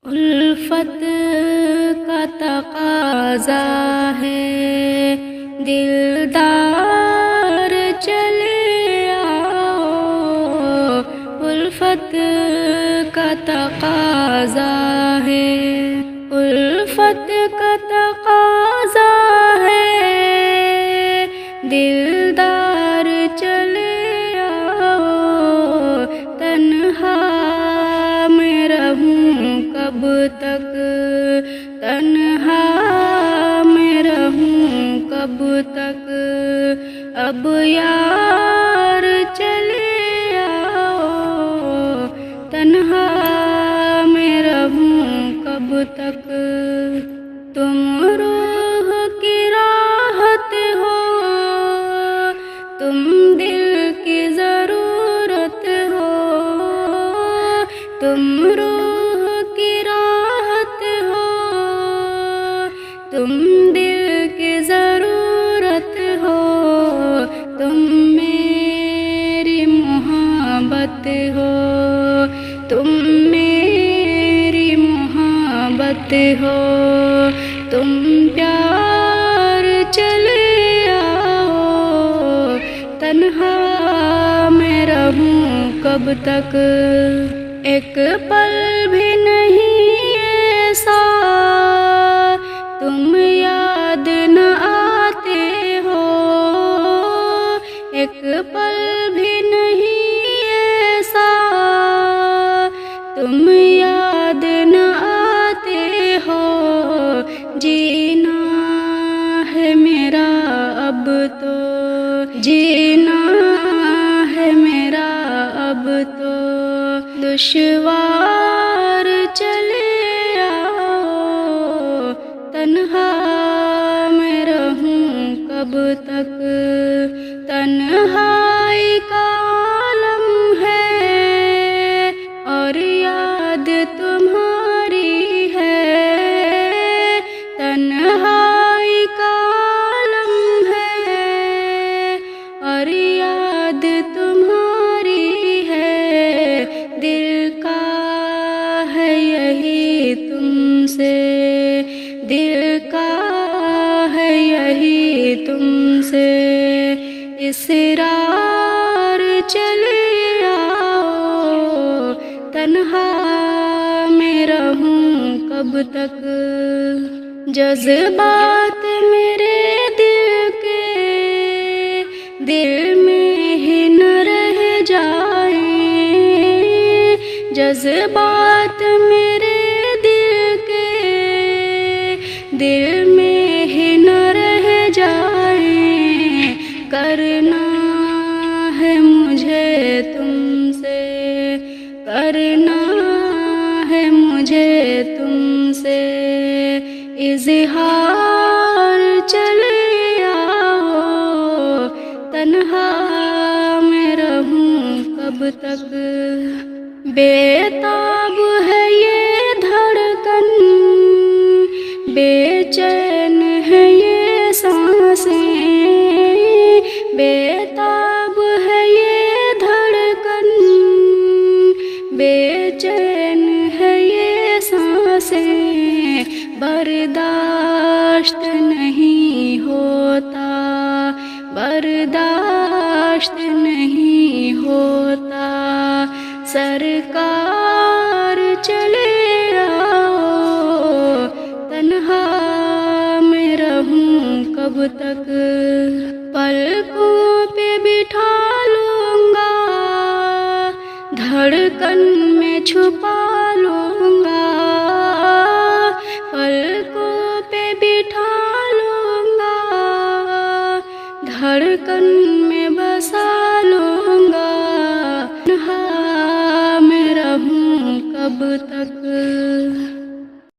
उल्फत का तकाज़ा है, दिलदार चले आओ। उल्फत का तकाज़ा है, उल्फत का तकाज़ा है, दिलदार चले आओ। तन्हा मैं रहूं कब तक, तन्हा मैं रहूं कब तक। अब यार चले आओ, तन्हा मैं रहूं कब तक। तुम रूह की राहत हो, तुम दिल की ज़रूरत हो। तुम रूह की राहत हो, तुम दिल की ज़रूरत हो। तुम मेरी मोहब्बत हो, तुम मेरी मोहब्बत हो। तुम प्यार चले आओ, तन्हा मैं रहूं कब तक। एक पल भी नहीं ऐसा तुम याद न आते हो। एक पल भी नहीं ऐसा तुम याद न आते हो। जीना है मेरा अब तो, जीना है मेरा अब तो। दुश्वार चले आओ, तन्हा मैं रहूं कब तक। तन्हाई का आलम है और याद तुम्हारी है। तन्हाई का आलम है और याद तुम्हारी है। दिल का है यही तुमसे, दिल का है यही तुमसे। इसरार चले आओ, तन्हा मैं रहूं कब तक। जज्बात मेरे दिल के दिल में ही न रह जाए। जज्बात मेरे दिल के दिल में ही न रह जाए। करना है मुझे तुमसे, करना है मुझे तुमसे इज़हार। चले आओ, तन्हा मैं रहूं कब तक। बेताब है ये धड़कन, बेचैन है ये सांसें। बेताब है ये धड़कन, बेचैन है ये सांसें। बर्दाश्त नहीं होता, बर्दाश्त नहीं होता। सरकार चले आओ, तन्हा मैं रहूं कब तक। पलकों पे बिठा लूंगा, धड़कन में छुपा लूंगा। पलकों पे बिठा लूंगा, धड़कन में बसा लूंगा। तन्हा मैं रहूं कब तक।